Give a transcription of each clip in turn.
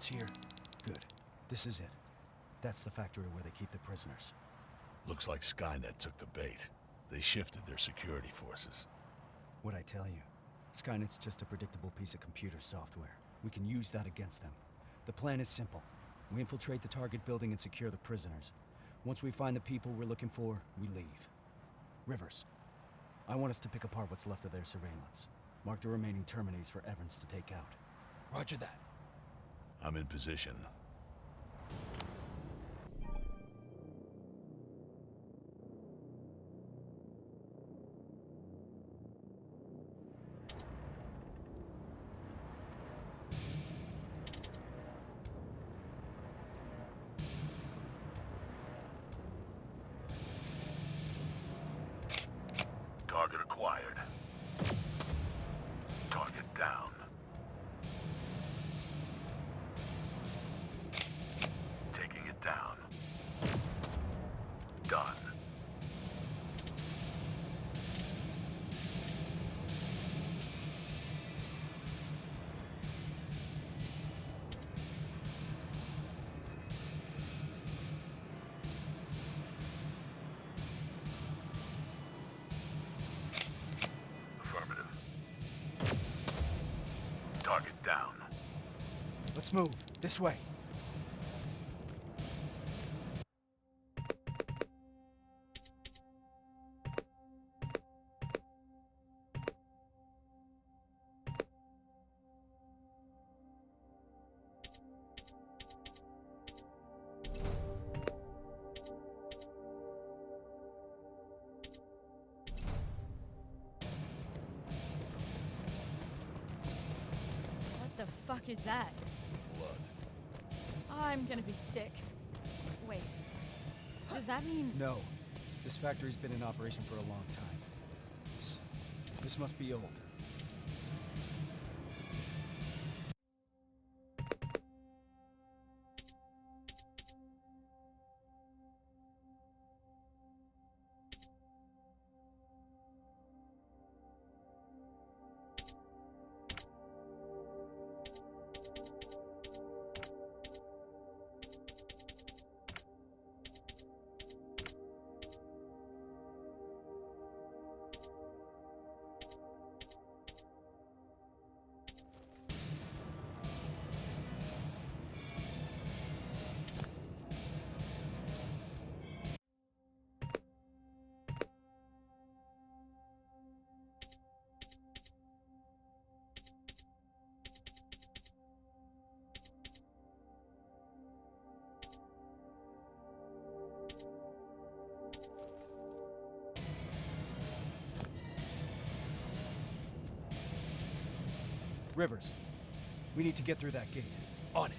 Everyone's here? Good. This is it. That's the factory where they keep the prisoners. Looks like Skynet took the bait. They shifted their security forces. What'd I tell you? Skynet's just a predictable piece of computer software. We can use that against them. The plan is simple. We infiltrate the target building and secure the prisoners. Once we find the people we're looking for, we leave. Rivers, I want us to pick apart what's left of their surveillance. Mark the remaining Terminates for Evans to take out. Roger that. I'm in position. Target acquired. Target down. Taking it down. Done. Affirmative. Target down. Let's move. This way. What the fuck is that? Blood. I'm gonna be sick. Wait. Does that mean... No. This factory's been in operation for a long time. This must be old. Rivers, we need to get through that gate. On it.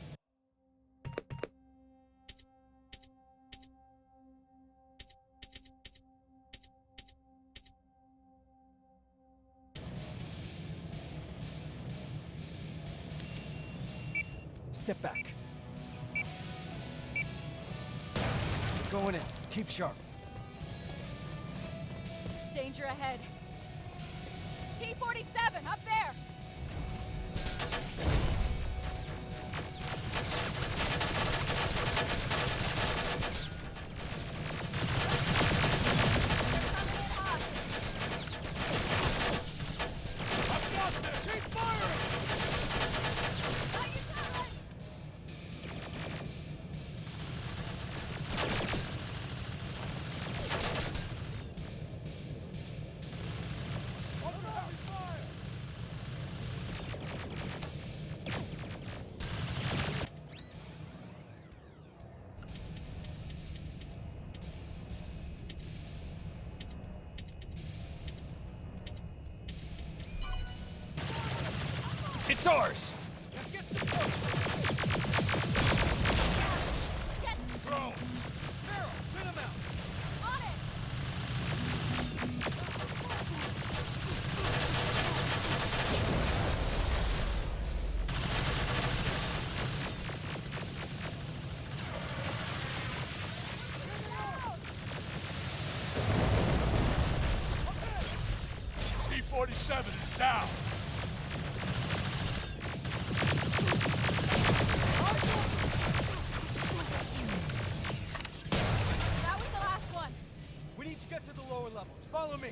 Step back. We're going in. Keep sharp. Danger ahead. T-47, up there! It's ours! Get Drone! Barrel, bring him out! on it! T-47 is down! me!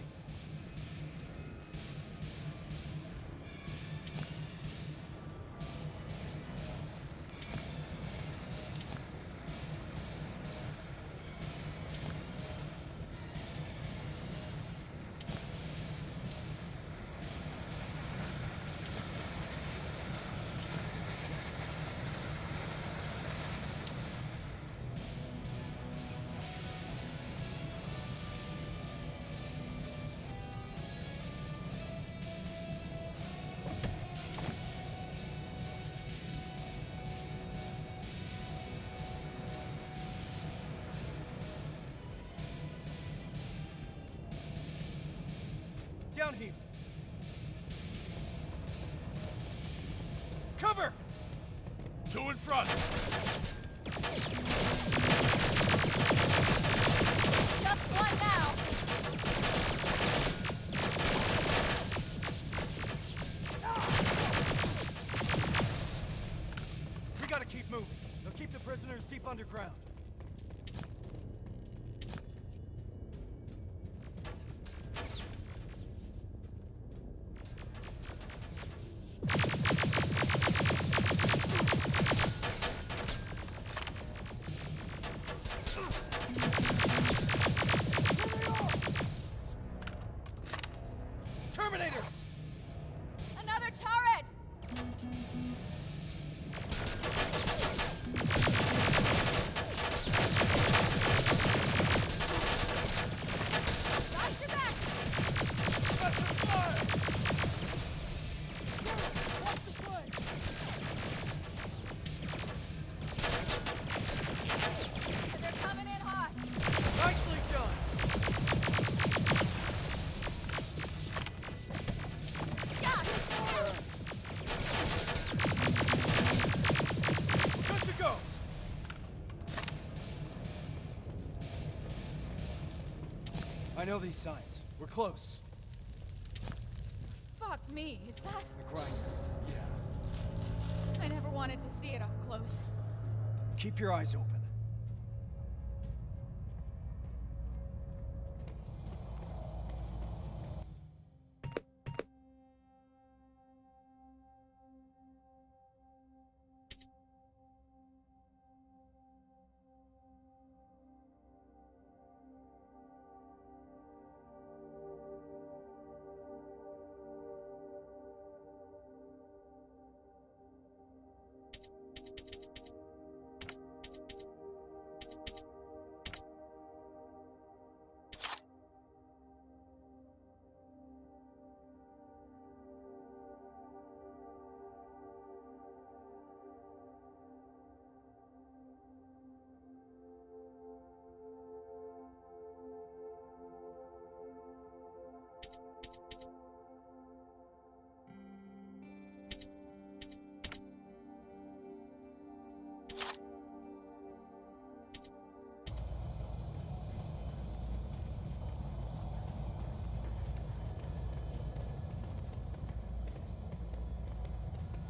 Down here! Cover! Two in front! Just one now. We gotta keep moving. They'll keep the prisoners deep underground. Terminators! Another turret! Got your back! That's a fire! Watch the flank! They're coming in hot. Nicely done! Yeah! Good to go! I know these signs. We're close. Fuck me, is that? The grinder. Yeah. I never wanted to see it up close. Keep your eyes open.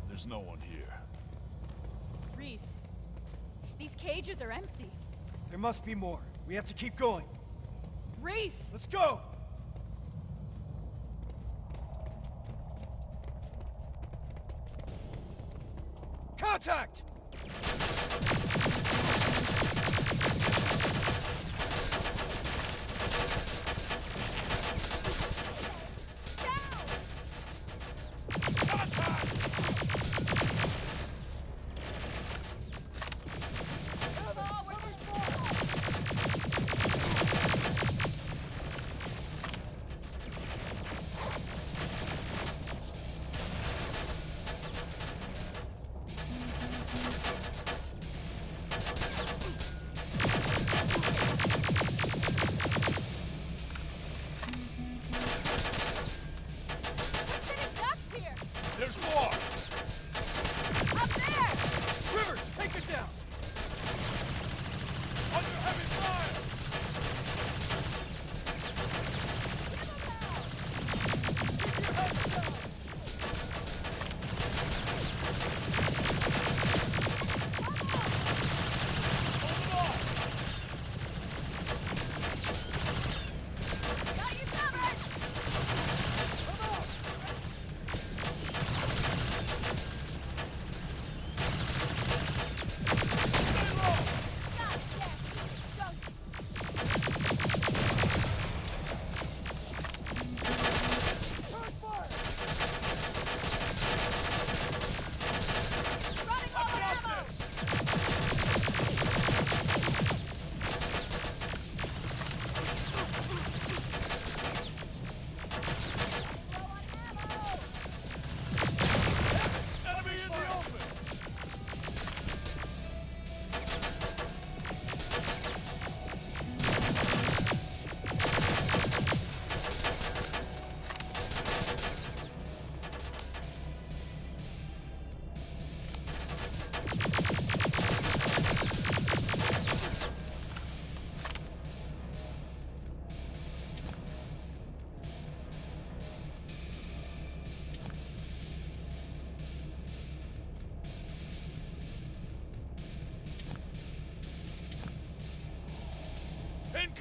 There's no one here. Reese, these cages are empty. There must be more. We have to keep going. Reese! Let's go! Contact! Down! Contact! Come on, we're moving forward!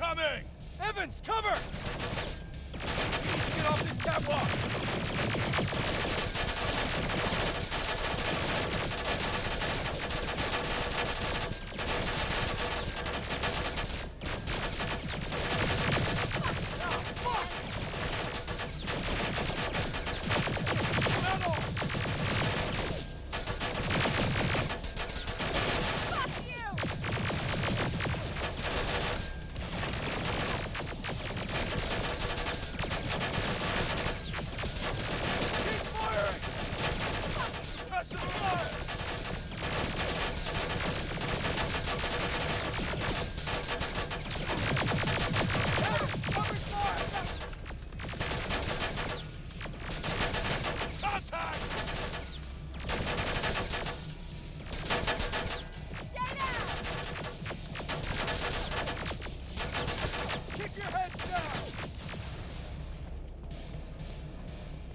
Incoming! Evans, cover! We need to get off this catwalk!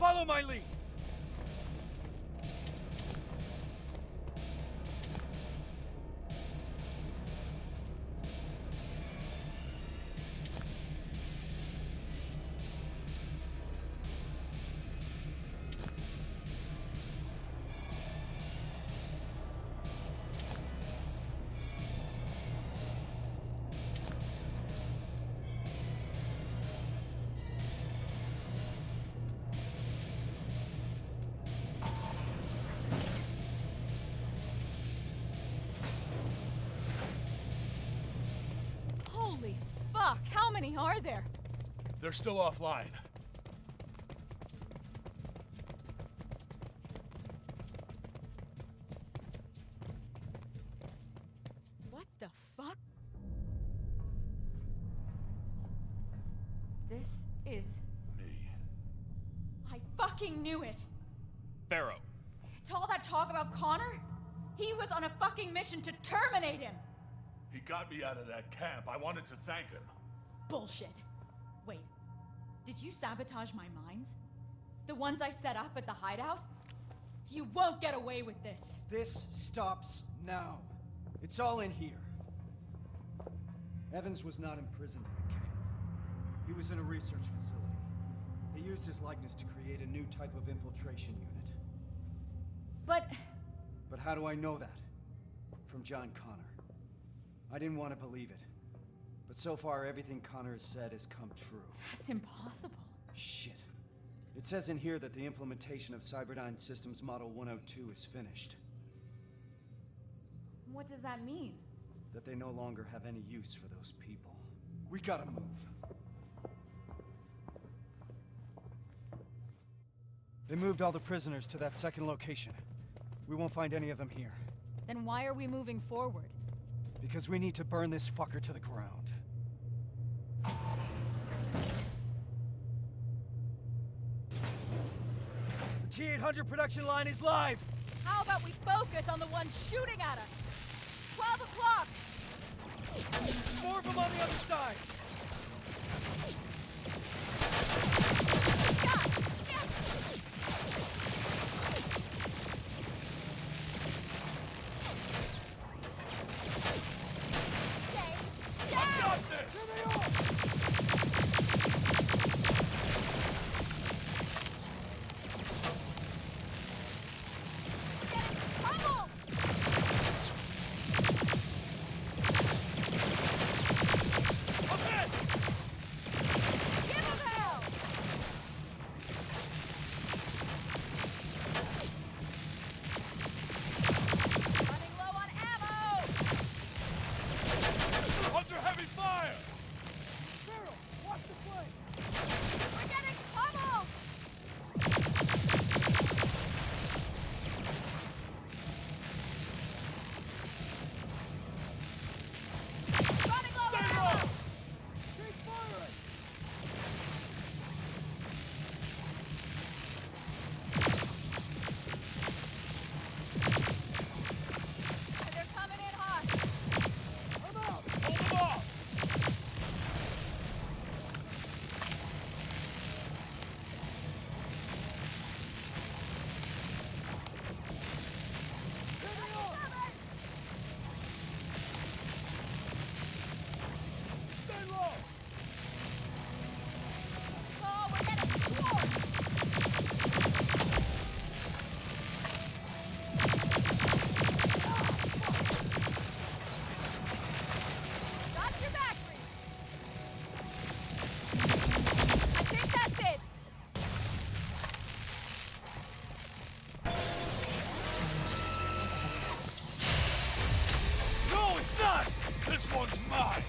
Follow my lead! Holy fuck, how many are there? They're still offline. What the fuck? This is... Me. I fucking knew it! Pharaoh. To all that talk about Connor, he was on a fucking mission to terminate him! He got me out of that camp. I wanted to thank him. Bullshit. Wait, did you sabotage my mines? The ones I set up at the hideout? You won't get away with this. This stops now. It's all in here. Evans was not imprisoned in a camp. He was in a research facility. They used his likeness to create a new type of infiltration unit. But But how do I know that? From John Connor. I didn't want to believe it. But so far, everything Connor has said has come true. that's impossible. Shit. It says in here that the implementation of Cyberdyne Systems Model 102 is finished. What does that mean? That they no longer have any use for those people. We gotta move. They moved all the prisoners to that second location. We won't find any of them here. Then why are we moving forward? Because we need to burn this fucker to the ground. The T-800 production line is live! How about we focus on the ones shooting at us? 12 o'clock! More of them on the other side! This one's mine!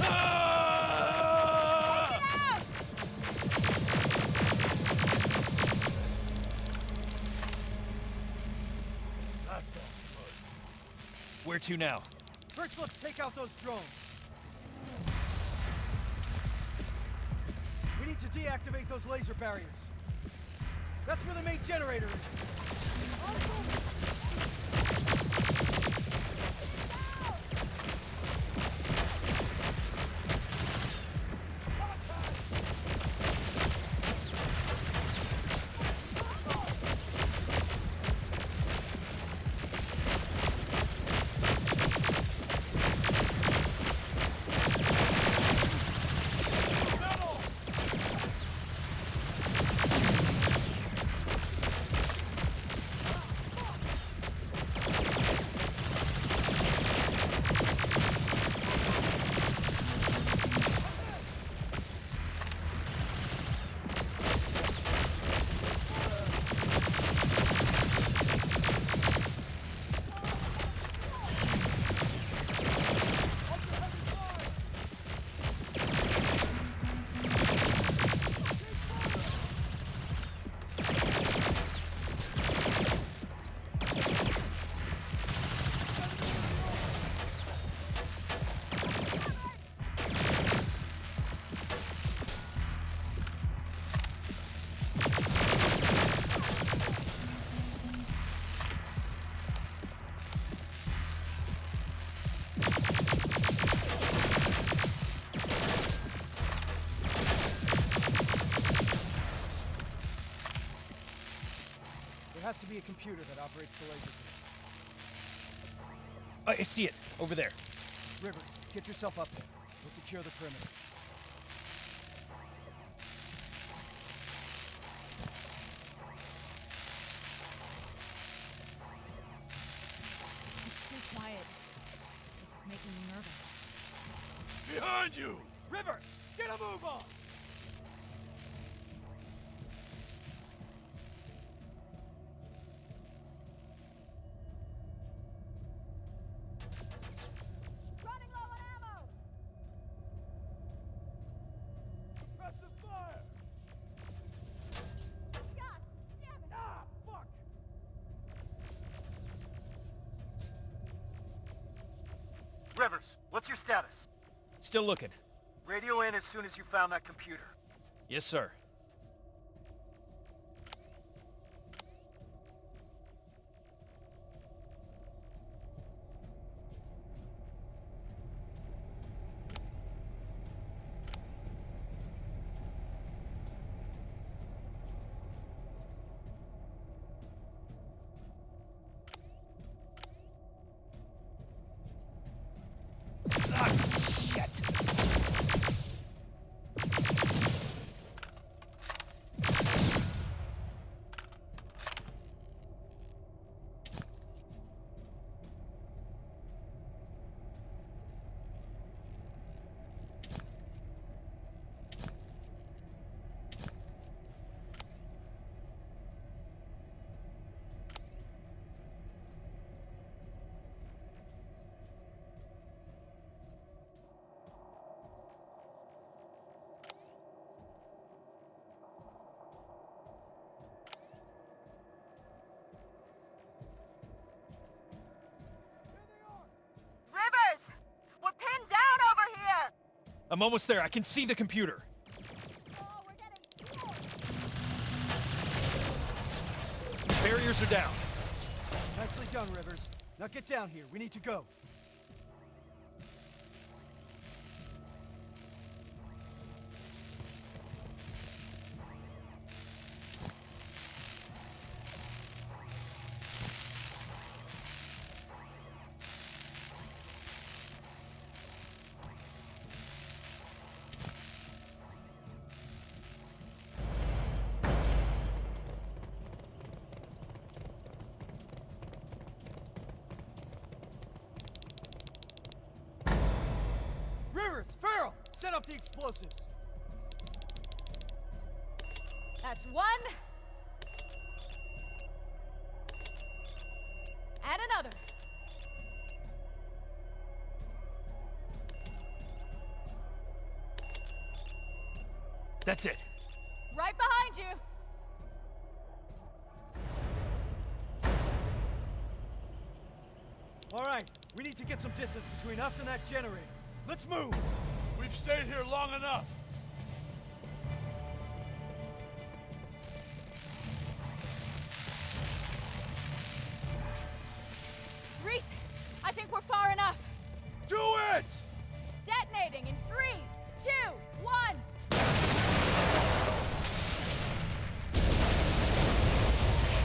Ah! That felt good. Where to now? First, let's take out those drones. We need to deactivate those laser barriers. That's where the main generator is. There has to be a computer that operates the laser beam. I see it. Over there. Rivers, get yourself up there. We'll secure the perimeter. Stay quiet. This is making me nervous. Behind you! Rivers, get a move on! Running low on ammo! Suppressive fire! God damn it! Ah, fuck! Rivers, what's your status? Still looking. Radio in as soon as you found that computer. Yes, sir. Ah, shit! Rivers! We're pinned down over here! I'm almost there. I can see the computer. Oh, we're getting killed! Barriers are down. Nicely done, Rivers. Now get down here. We need to go. Rivers, Farrell, set up the explosives. That's one. And another. That's it. Right behind you! All right, we need to get some distance between us and that generator. Let's move! We've stayed here long enough. Reese, I think we're far enough. Do it! Detonating in 3, 2, 1.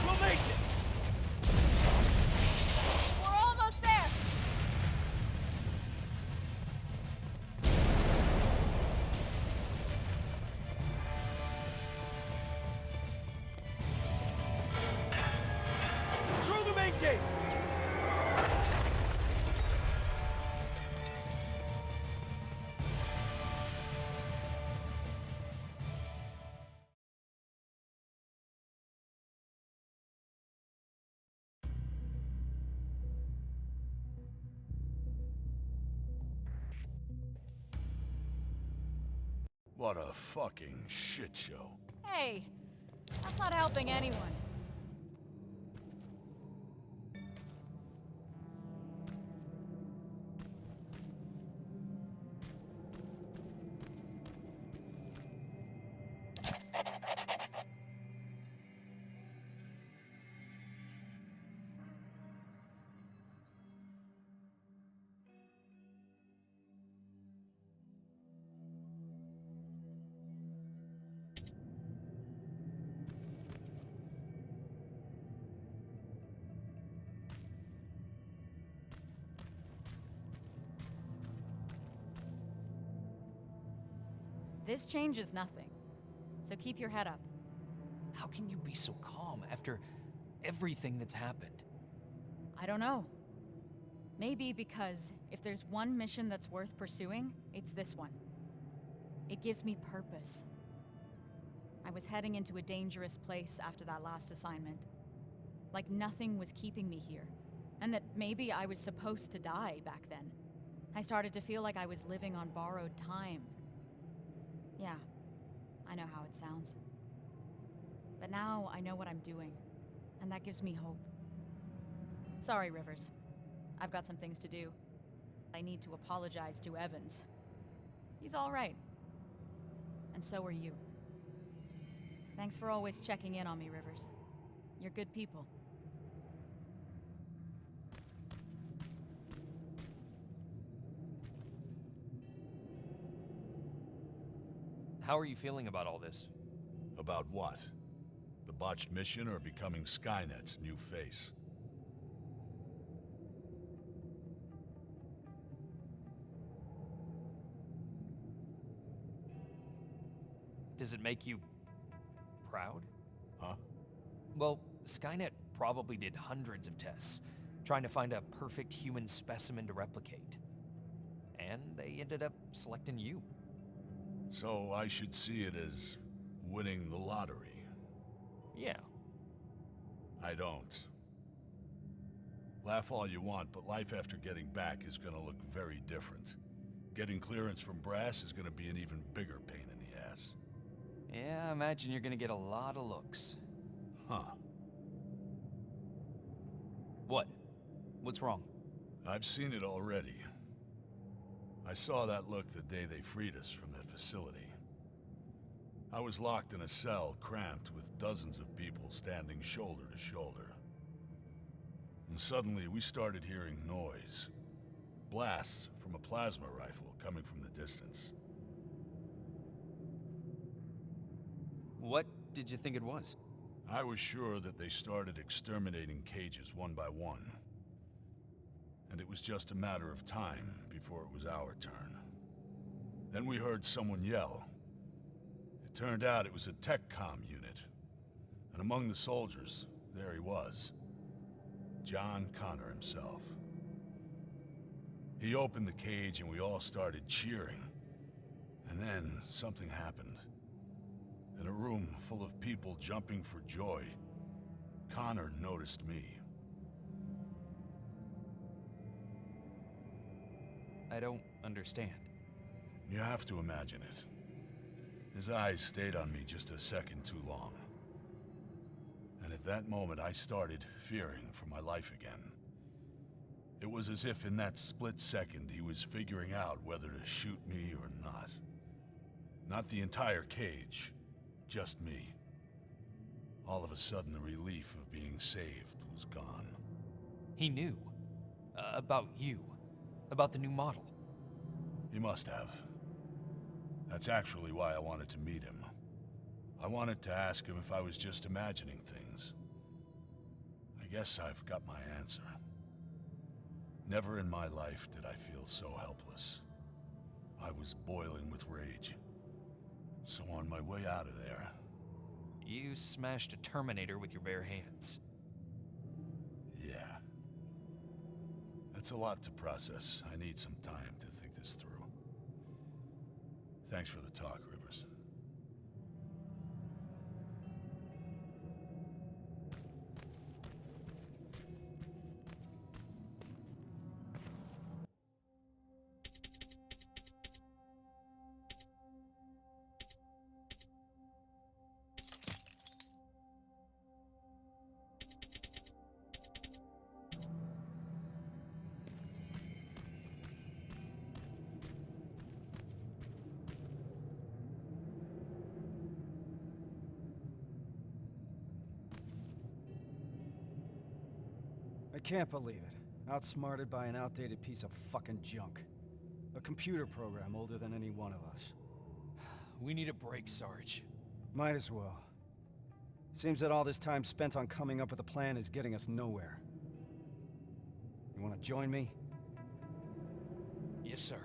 We'll make it! We're almost there. Through the main gate! What a fucking shit show. Hey, that's not helping anyone. This changes nothing. So keep your head up. How can you be so calm after everything that's happened? I don't know. Maybe because if there's one mission that's worth pursuing, it's this one. It gives me purpose. I was heading into a dangerous place after that last assignment. Like nothing was keeping me here, and that maybe I was supposed to die back then. I started to feel like I was living on borrowed time. Yeah, I know how it sounds. But now I know what I'm doing, and that gives me hope. Sorry, Rivers. I've got some things to do. I need to apologize to Evans. He's all right. And so are you. Thanks for always checking in on me, Rivers. You're good people. How are you feeling about all this? About what? The botched mission or becoming Skynet's new face? Does it make you proud? Huh? Well, Skynet probably did hundreds of tests, trying to find a perfect human specimen to replicate. And they ended up selecting you. So I should see it as winning the lottery. Yeah. I don't. Laugh all you want, but life after getting back is gonna look very different. Getting clearance from Brass is gonna be an even bigger pain in the ass. Yeah, I imagine you're gonna get a lot of looks. Huh. What? What's wrong? I've seen it already. I saw that look the day they freed us from that facility. I was locked in a cell, cramped with dozens of people standing shoulder to shoulder. And suddenly we started hearing noise. Blasts from a plasma rifle coming from the distance. What did you think it was? I was sure that they started exterminating cages one by one. And it was just a matter of time before it was our turn. Then we heard someone yell. It turned out it was a tech comm unit. And among the soldiers, there he was. John Connor himself. He opened the cage and we all started cheering. And then something happened. In a room full of people jumping for joy, Connor noticed me. I don't understand. You have to imagine it. His eyes stayed on me just a second too long. And at that moment, I started fearing for my life again. It was as if in that split second, he was figuring out whether to shoot me or not. Not the entire cage, just me. All of a sudden, the relief of being saved was gone. He knew. About you. About the new model. He must have. That's actually why I wanted to meet him. I wanted to ask him if I was just imagining things. I guess I've got my answer. Never in my life did I feel so helpless. I was boiling with rage. So on my way out of there... You smashed a Terminator with your bare hands. Yeah. That's a lot to process. I need some time to think this through. Thanks for the talk, Rivers. I can't believe it. Outsmarted by an outdated piece of fucking junk. A computer program older than any one of us. We need a break, Sarge. Might as well. Seems that all this time spent on coming up with a plan is getting us nowhere. You wanna join me? Yes, sir.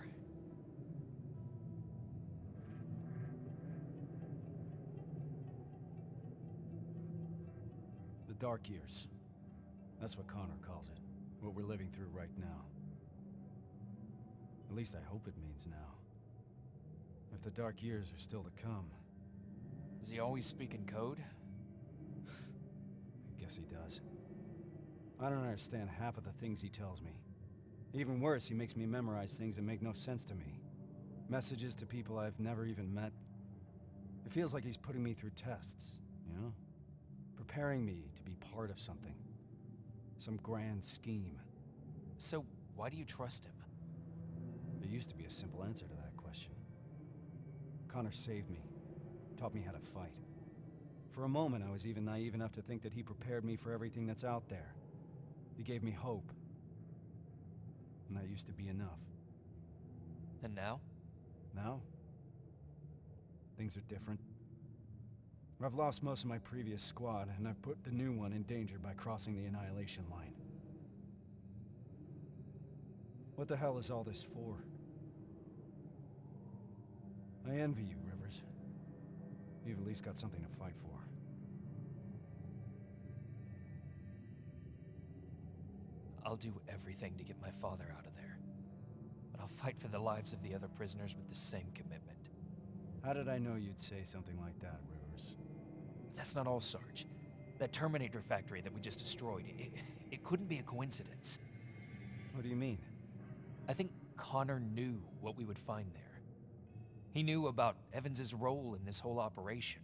The Dark Years. That's what Connor calls it. What we're living through right now. At least I hope it means now. If the Dark Years are still to come. Does he always speak in code? I guess he does. I don't understand half of the things he tells me. Even worse, he makes me memorize things that make no sense to me. Messages to people I've never even met. It feels like he's putting me through tests, you know? Preparing me to be part of something. Some grand scheme. So, why do you trust him? There used to be a simple answer to that question. Connor saved me. Taught me how to fight. For a moment, I was even naive enough to think that he prepared me for everything that's out there. He gave me hope. And that used to be enough. And now? Now? Things are different. I've lost most of my previous squad, and I've put the new one in danger by crossing the Annihilation line. What the hell is all this for? I envy you, Rivers. You've at least got something to fight for. I'll do everything to get my father out of there. But I'll fight for the lives of the other prisoners with the same commitment. How did I know you'd say something like that, Rivers? That's not all, Sarge. That Terminator factory that we just destroyed, it couldn't be a coincidence. What do you mean? I think Connor knew what we would find there. He knew about Evans's role in this whole operation.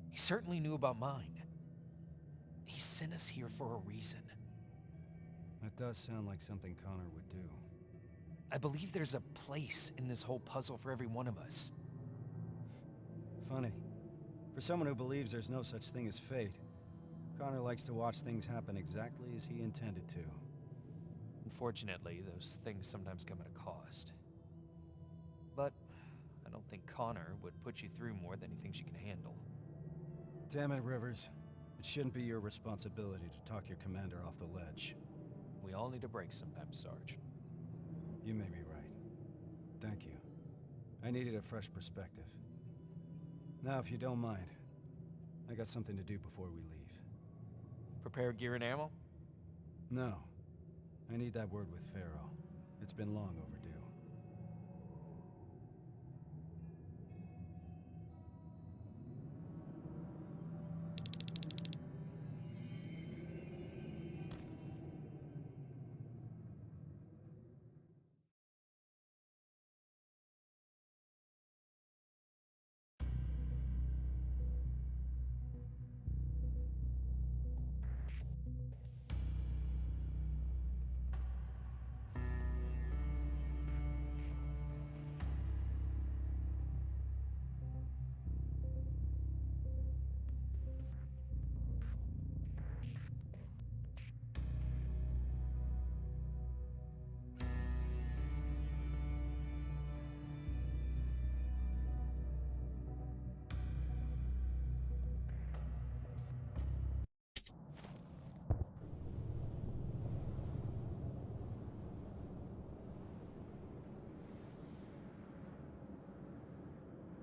He certainly knew about mine. He sent us here for a reason. That does sound like something Connor would do. I believe there's a place in this whole puzzle for every one of us. Funny. For someone who believes there's no such thing as fate, Connor likes to watch things happen exactly as he intended to. Unfortunately, those things sometimes come at a cost. But I don't think Connor would put you through more than he thinks you can handle. Damn it, Rivers. It shouldn't be your responsibility to talk your commander off the ledge. We all need a break sometimes, Sarge. You may be right. Thank you. I needed a fresh perspective. Now, if you don't mind, I got something to do before we leave. Prepare gear and ammo? No. I need that word with Pharaoh. It's been long overdue.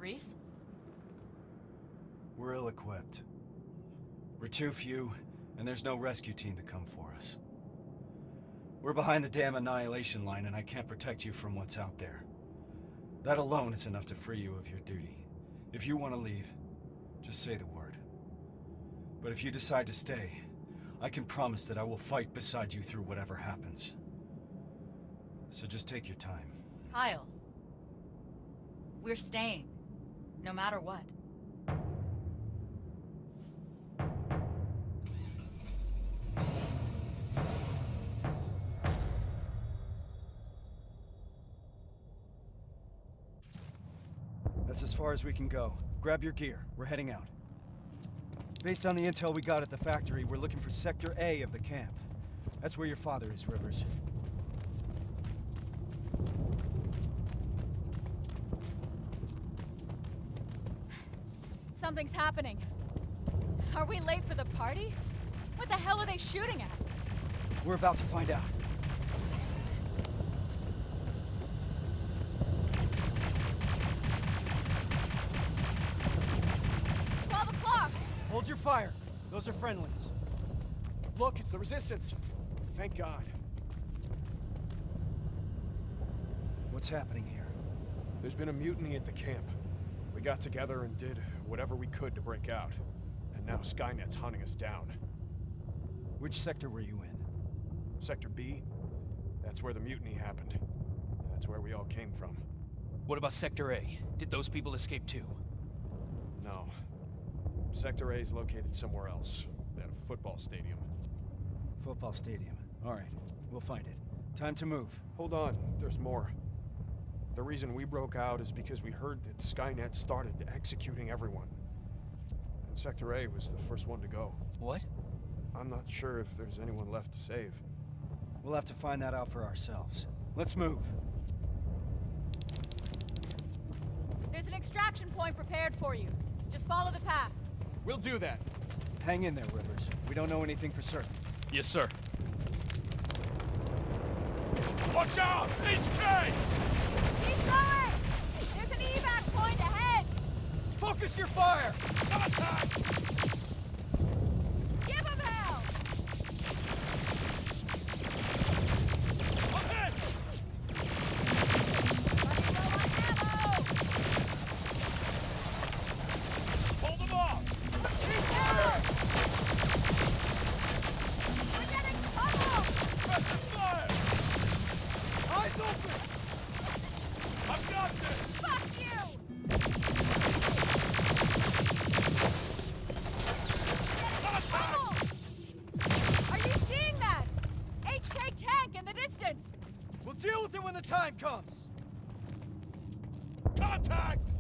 Reese? We're ill-equipped. We're too few, and there's no rescue team to come for us. We're behind the damn Annihilation line, and I can't protect you from what's out there. That alone is enough to free you of your duty. If you want to leave, just say the word. But if you decide to stay, I can promise that I will fight beside you through whatever happens. So just take your time. Kyle. We're staying. No matter what. That's as far as we can go. Grab your gear. We're heading out. Based on the intel we got at the factory, we're looking for Sector A of the camp. That's where your father is, Rivers. Something's happening. Are we late for the party? What the hell are they shooting at? We're about to find out. Hold your fire. Those are friendlies. Look, it's the Resistance. Thank God. What's happening here? There's been a mutiny at the camp. We got together and did whatever we could to break out. And now Skynet's hunting us down. Which sector were you in? Sector B? That's where the mutiny happened. That's where we all came from. What about Sector A? Did those people escape too? No. Sector A is located somewhere else. At a football stadium. Football stadium. All right, we'll find it. Time to move. Hold on, there's more. The reason we broke out is because we heard that Skynet started executing everyone. And Sector A was the first one to go. What? I'm not sure if there's anyone left to save. We'll have to find that out for ourselves. Let's move. There's an extraction point prepared for you. Just follow the path. We'll do that. Hang in there, Rivers. We don't know anything for certain. Yes, sir. Watch out! HK! Keep going! There's an evac point ahead! Focus your fire! Contact! Give him hell! I'm hit! Running low on ammo! Hold them off! We're getting tunneled! Pressing fire! Eyes open! I've got this! Fuck you! Getting tunneled! Are you seeing that? HK tank in the distance! We'll deal with it when the time comes! Contact!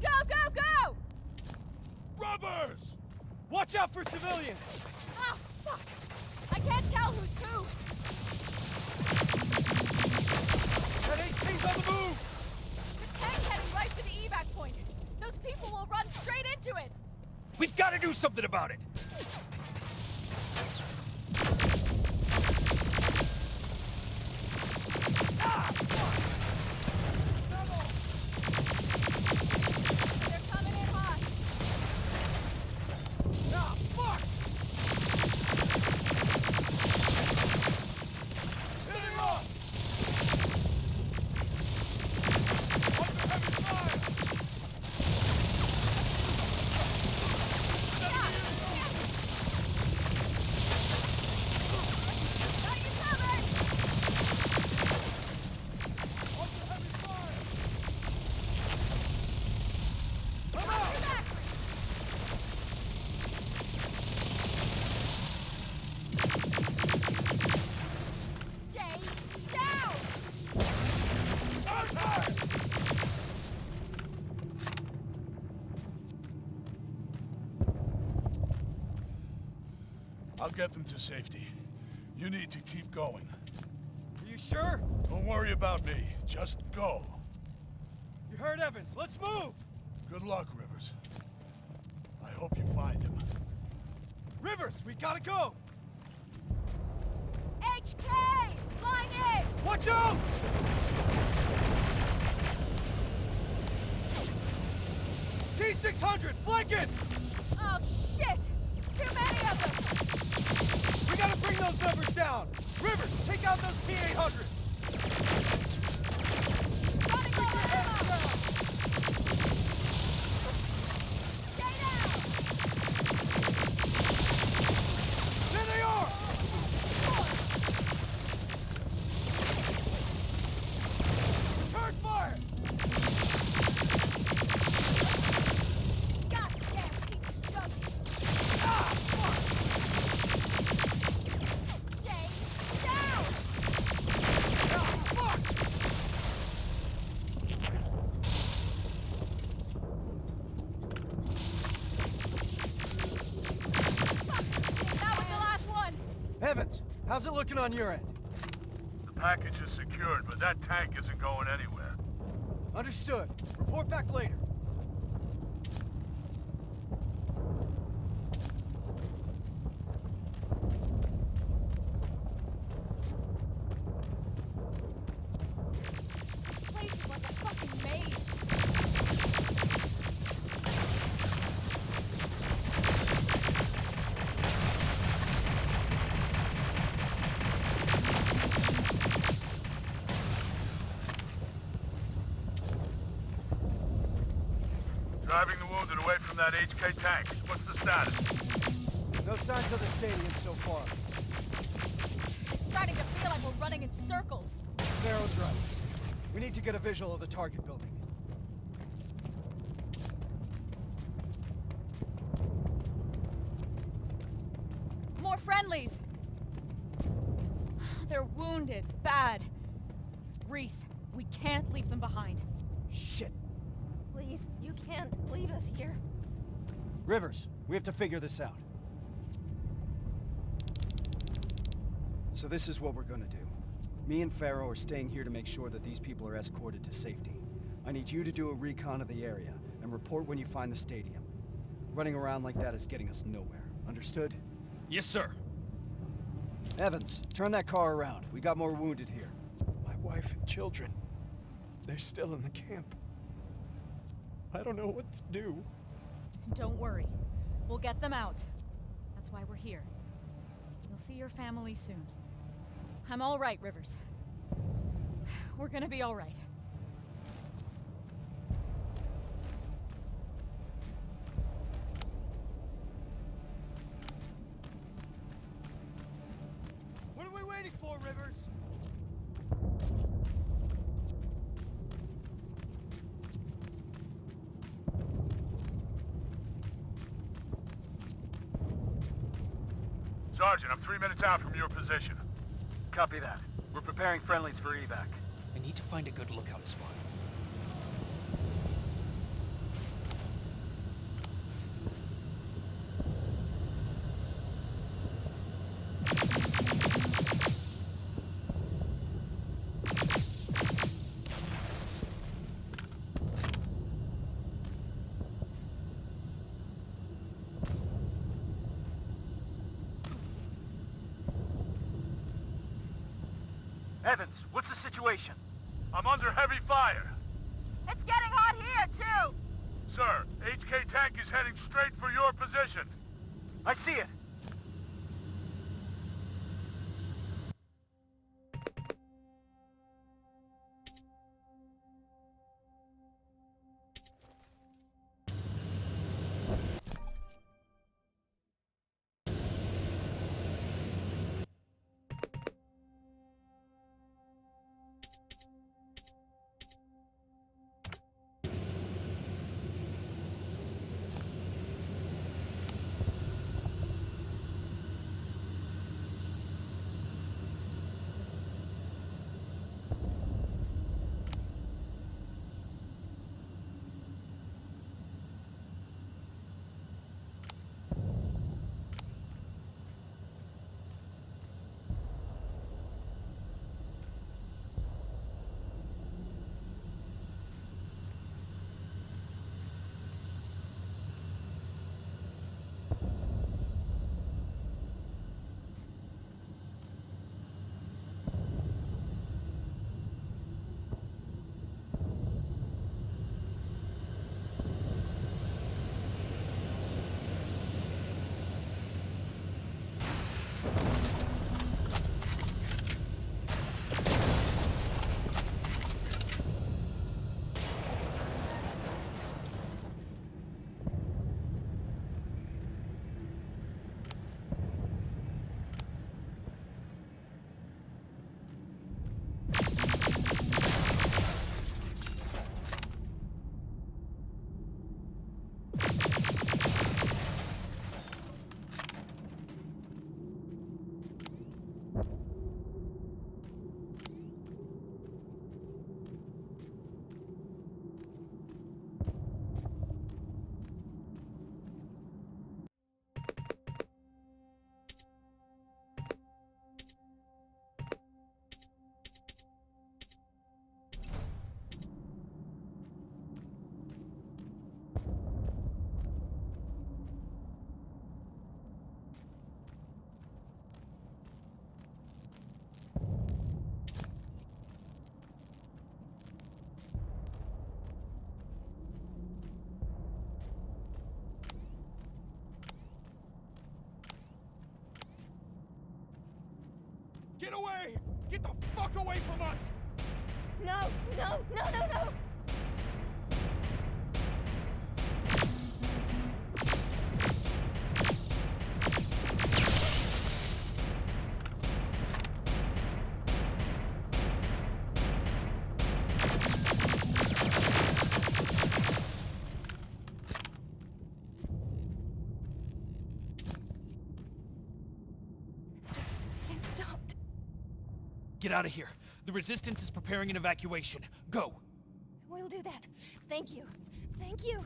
Go, go, go! Rubbers! Watch out for civilians! Oh, fuck! I can't tell who's who! That HK's on the move! The tank's heading right for the evac point. Those people will run straight into it! We've got to do something about it! They're coming in hot. Ah, fuck! Hitting off! Under heavy fire! Got you covered! Under heavy fire! Watch your back! Stay down! Contact! I'll get them to safety. You need to keep going. Are you sure? Don't worry about me. Just go. You heard Evans. Let's move! Good luck, Rivers. I hope you find him. Rivers, we gotta go! HK! Flying in! Watch out! T-600, flank it! Oh, shit! Too many of them! We gotta bring those numbers down! Rivers, take out those T-800s! Running low on ammo! Stay down! There they are! Return fire! Goddamn piece of junk! Ah, fuck! Stay down! Ah, fuck! That was the last one! Evans, how's it looking on your end? The package is secured, but that tank isn't going anywhere. Understood. Report back later. This place is like a fucking maze. Driving the wounded away from that HK tank. What's the status? No signs of the stadium so far. It's starting to feel like we're running in circles. Farrow's right. We need to get a visual of the target building. More friendlies! They're wounded, bad. Reese, we can't leave them behind. Shit. Please, you can't leave us here. Rivers, we have to figure this out. So this is what we're gonna do. Me and Farrow are staying here to make sure that these people are escorted to safety. I need you to do a recon of the area and report when you find the stadium. Running around like that is getting us nowhere. Understood? Yes, sir. Evans, turn that car around. We got more wounded here. My wife and children. They're still in the camp. I don't know what to do. Don't worry. We'll get them out. That's why we're here. You'll see your family soon. I'm all right, Rivers. We're gonna be all right. What are we waiting for, Rivers? Sergeant, I'm 3 minutes out from your position. Copy that. We're preparing friendlies for evac. I need to find a good lookout spot. Evans, what's the situation? I'm under heavy fire. It's getting hot here, too! Sir, HK tank is heading straight for your position. I see it. Get away! Get the fuck away from us! No, no, no, no, no! It stopped. Get out of here. The Resistance is preparing an evacuation. Go! We'll do that. Thank you. Thank you.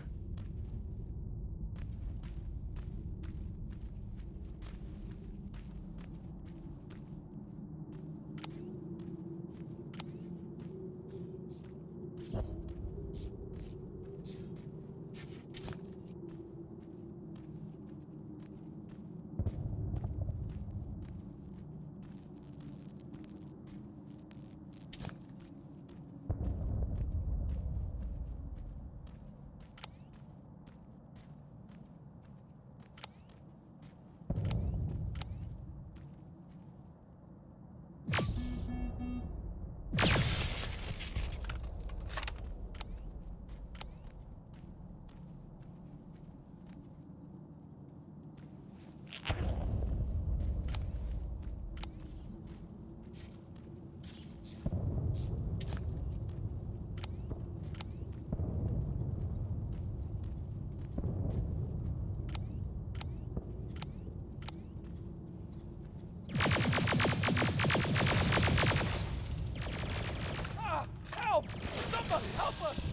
Help! Somebody help us!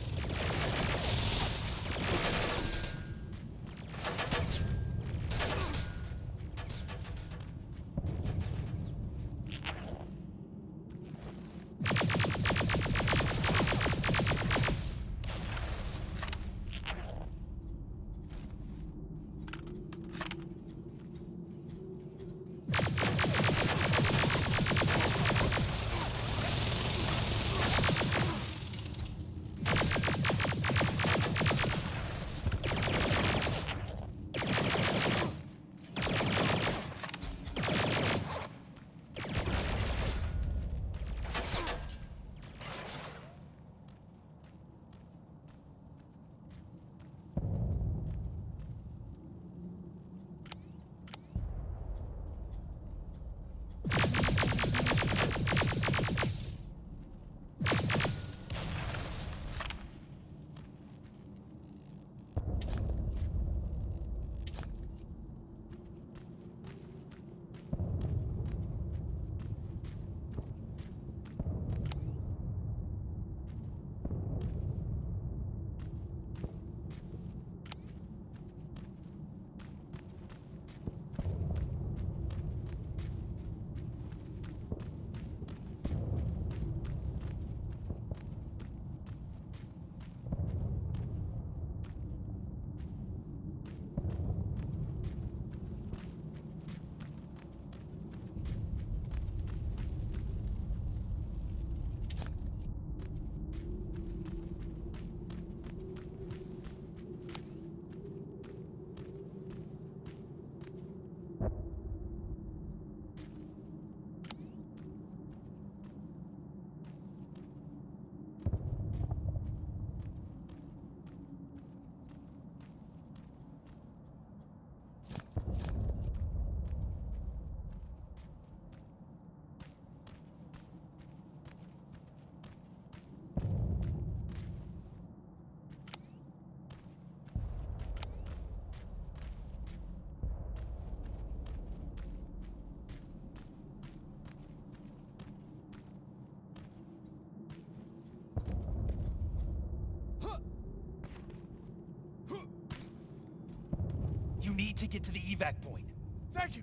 You need to get to the evac point. Thank you!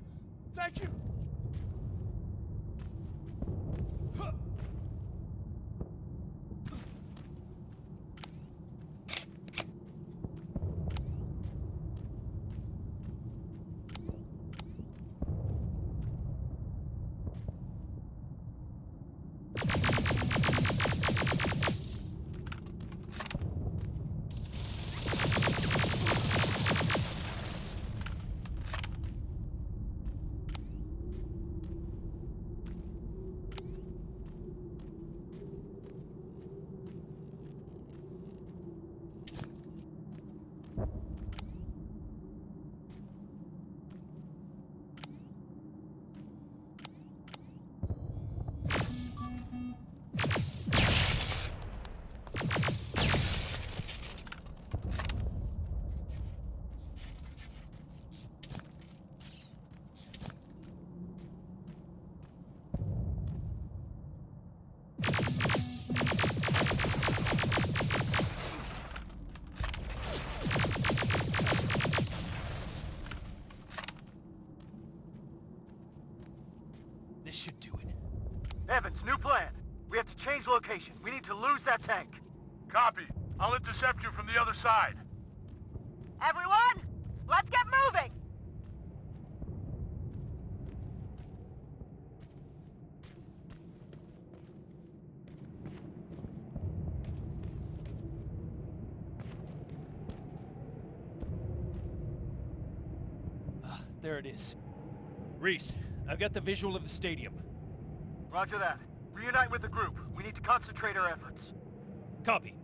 Thank you! Evans, new plan. We have to change location. We need to lose that tank. Copy. I'll intercept you from the other side. Everyone, let's get moving! There it is. Reese, I've got the visual of the stadium. Roger that. Reunite with the group. We need to concentrate our efforts. Copy.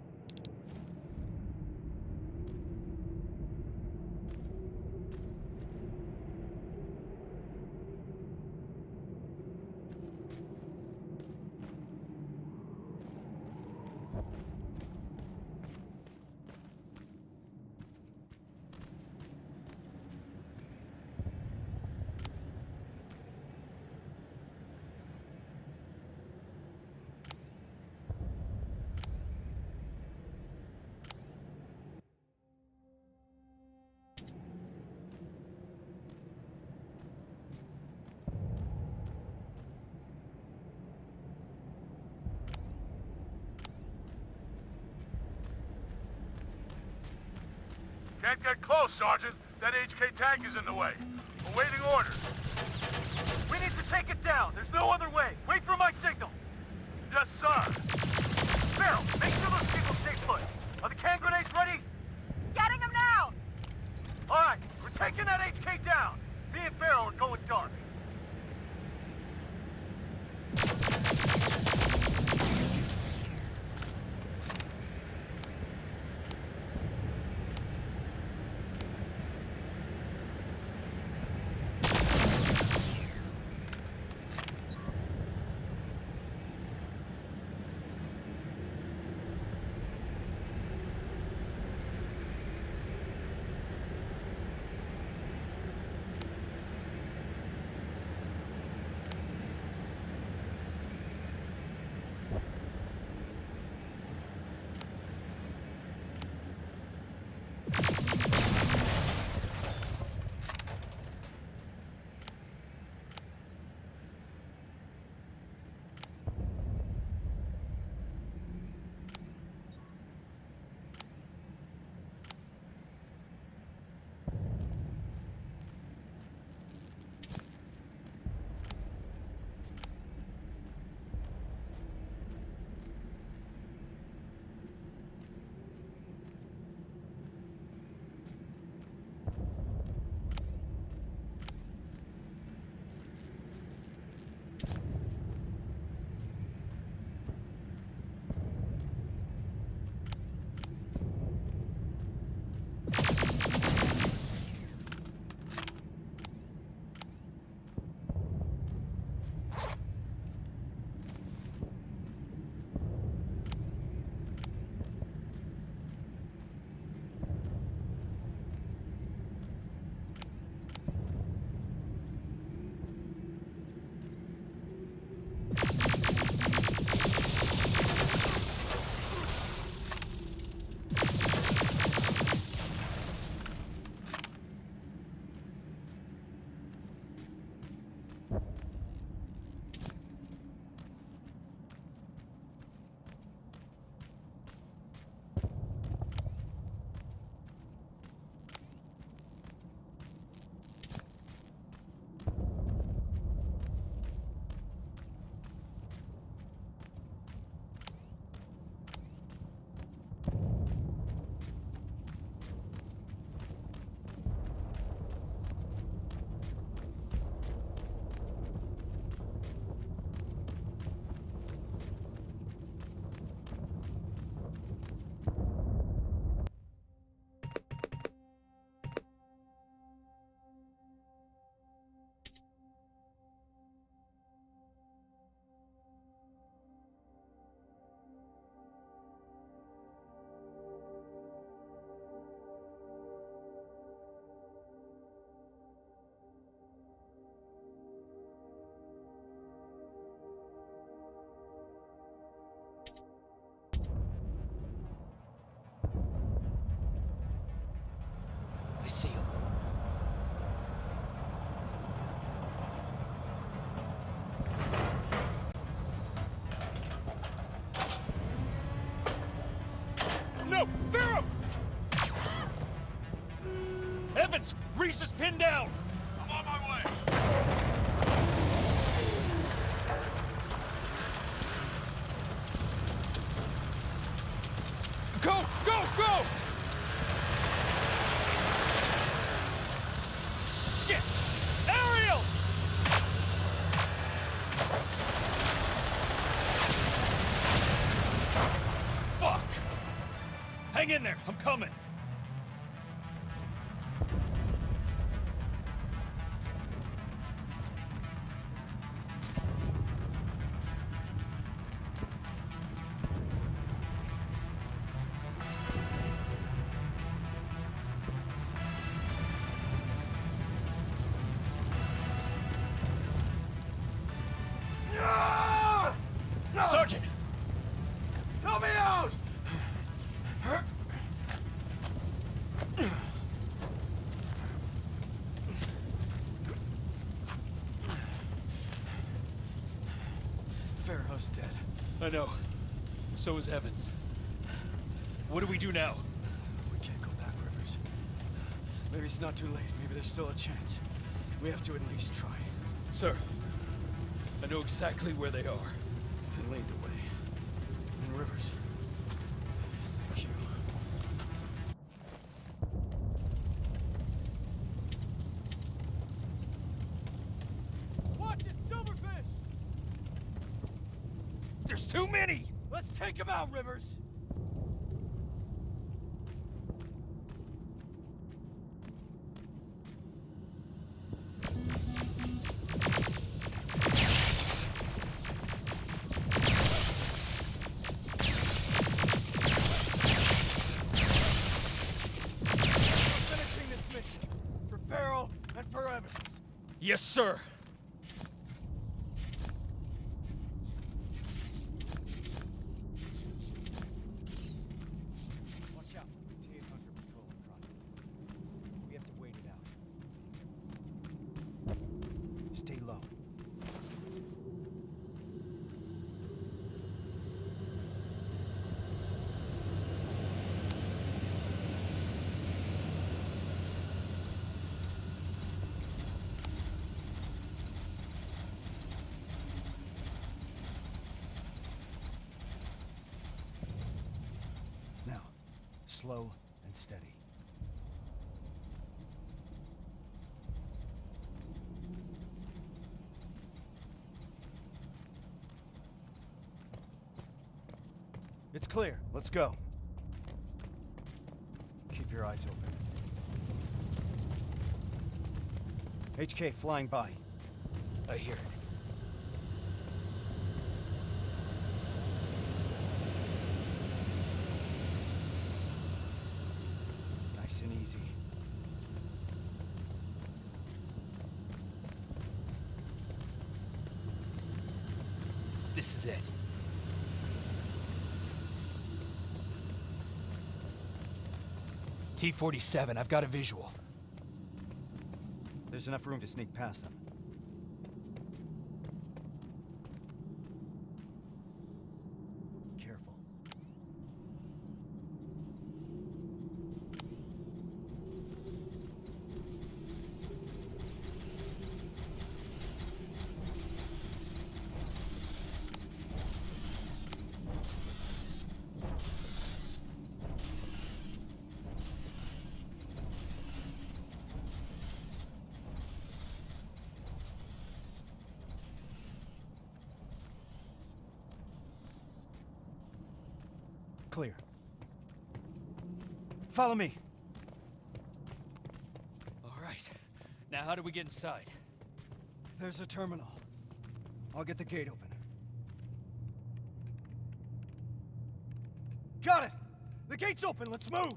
Can't get close, Sergeant. That HK tank is in the way. Awaiting orders. We need to take it down. There's no other way. Wait for my signal. Yes, sir. Farrell, make sure those people stay put. Are the can grenades ready? Getting them now! All right, we're taking that HK down. Me and Farrell are going dark. go! Pharaoh! Evans! Reese is pinned down! I'm on my way. Go! Go! Go! Shit! Ariel! Fuck! Hang in there, I'm coming. Sergeant! Help me out! Farrah's dead. I know. So is Evans. What do we do now? We can't go back, Rivers. Maybe it's not too late. Maybe there's still a chance. We have to at least try. Sir, I know exactly where they are. Then lead the way. And Rivers. Thank you. Watch it, Silverfish! There's too many! Let's take him out, Rivers! Finishing this mission. For Farrell and for Evans. Yes, sir. Watch out. T-800 patrol in front. We have to wait it out. Stay low. Now, slow and steady. It's clear. Let's go. Keep your eyes open. HK flying by. I hear it. Nice and easy. This is it. T-47, I've got a visual. There's enough room to sneak past them. Careful. Clear. Follow me. All right. Now how do we get inside? There's a terminal. I'll get the gate open. Got it! The gate's open, let's move!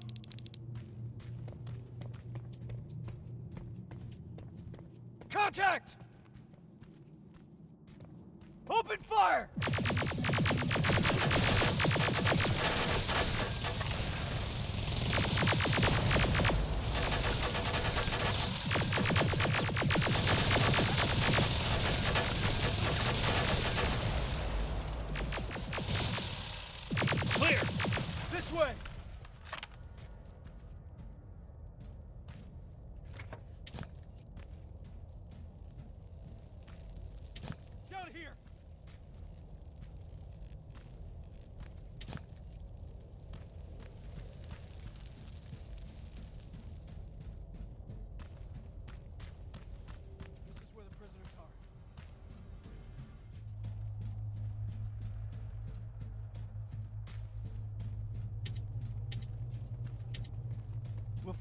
Contact! Open fire! Clear! This way!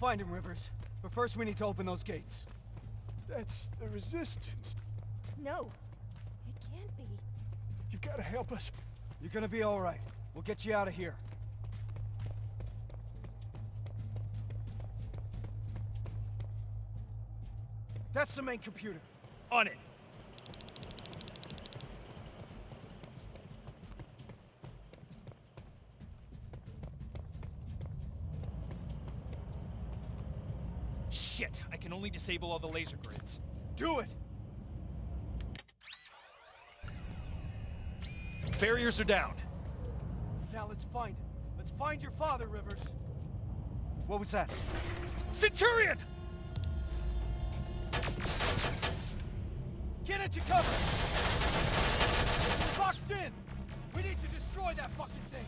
find him, Rivers. But first we need to open those gates. That's the Resistance. No, it can't be. You've got to help us. You're gonna be all right. We'll get you out of here. That's the main computer. On it. Shit, I can only disable all the laser grids. Do it! Barriers are down. Now let's find him. Let's find your father, Rivers. What was that? Centurion! Get into cover! Boxed in! We need to destroy that fucking thing!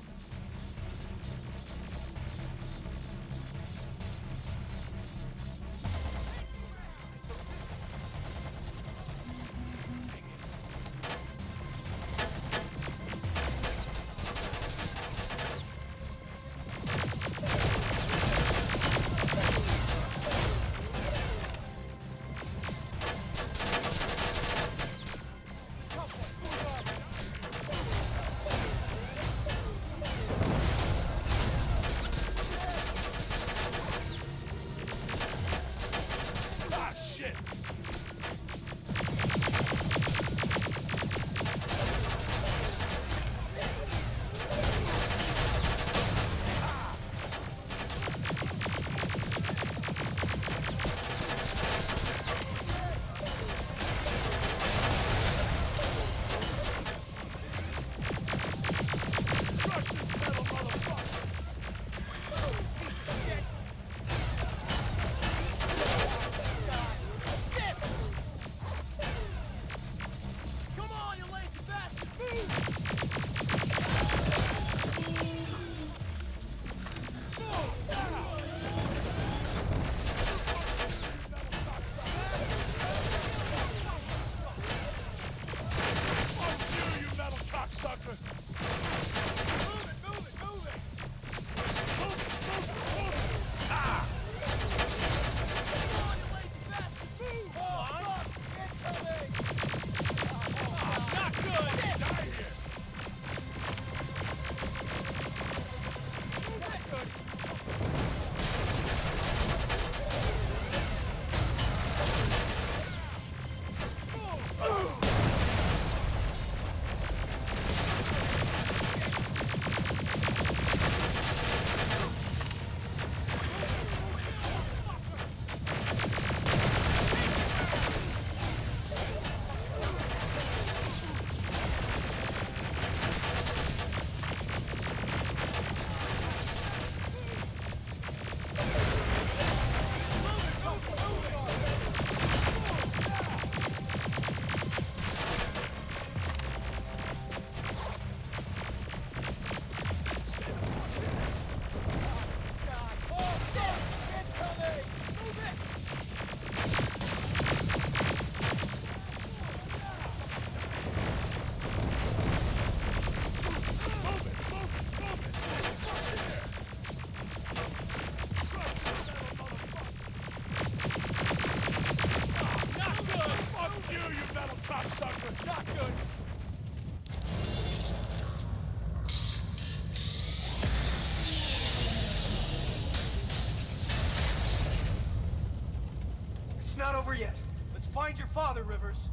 It's not over yet. Let's find your father, Rivers.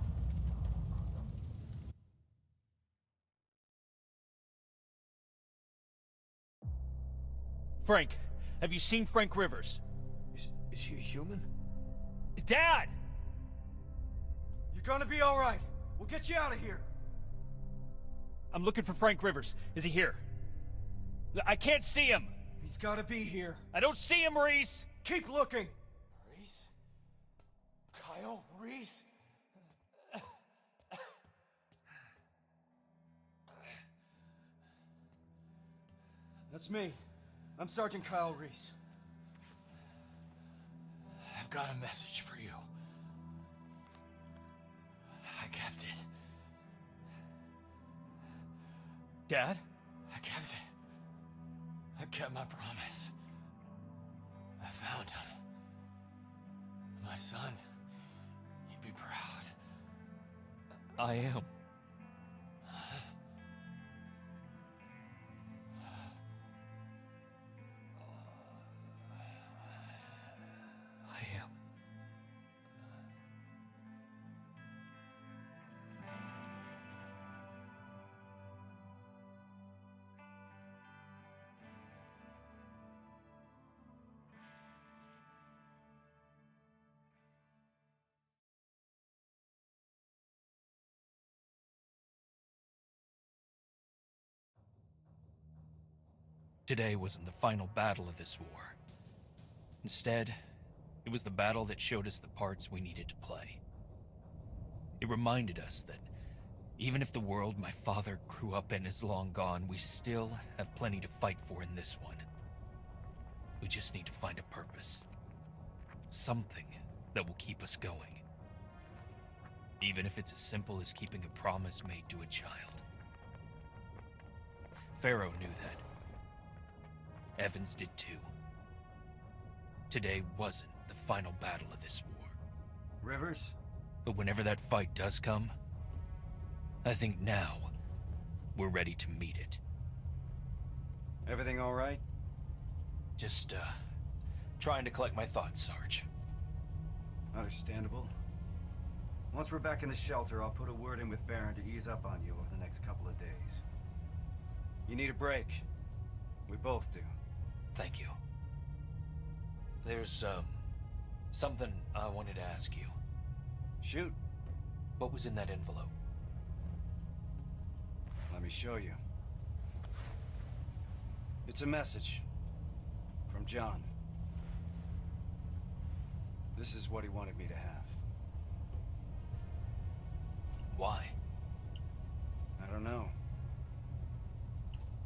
Frank, have you seen Frank Rivers? Is he a human? Dad! You're gonna be all right. We'll get you out of here. I'm looking for Frank Rivers. Is he here? I can't see him! He's gotta be here. I don't see him, Reese! Keep looking. Reese? Kyle Reese? That's me. I'm Sergeant Kyle Reese. I've got a message for you. I kept it. Dad? I kept it. I kept my promise. I I found him. My son. He'd be proud. I am. I am. Today wasn't the final battle of this war. Instead, it was the battle that showed us the parts we needed to play. It reminded us that even if the world my father grew up in is long gone, we still have plenty to fight for in this one. We just need to find a purpose. Something that will keep us going. Even if it's as simple as keeping a promise made to a child. Pharaoh knew that. Evans did too. Today wasn't the final battle of this war. Rivers? But whenever that fight does come, I think now we're ready to meet it. Everything all right? Just, trying to collect my thoughts, Sarge. Understandable. Once we're back in the shelter, I'll put a word in with Baron to ease up on you over the next couple of days. You need a break. We both do. Thank you. There's, something I wanted to ask you. Shoot. What was in that envelope? Let me show you. It's a message. From John. This is what he wanted me to have. Why? I don't know.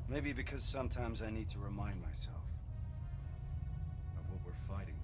Maybe because sometimes I need to remind myself of what we're fighting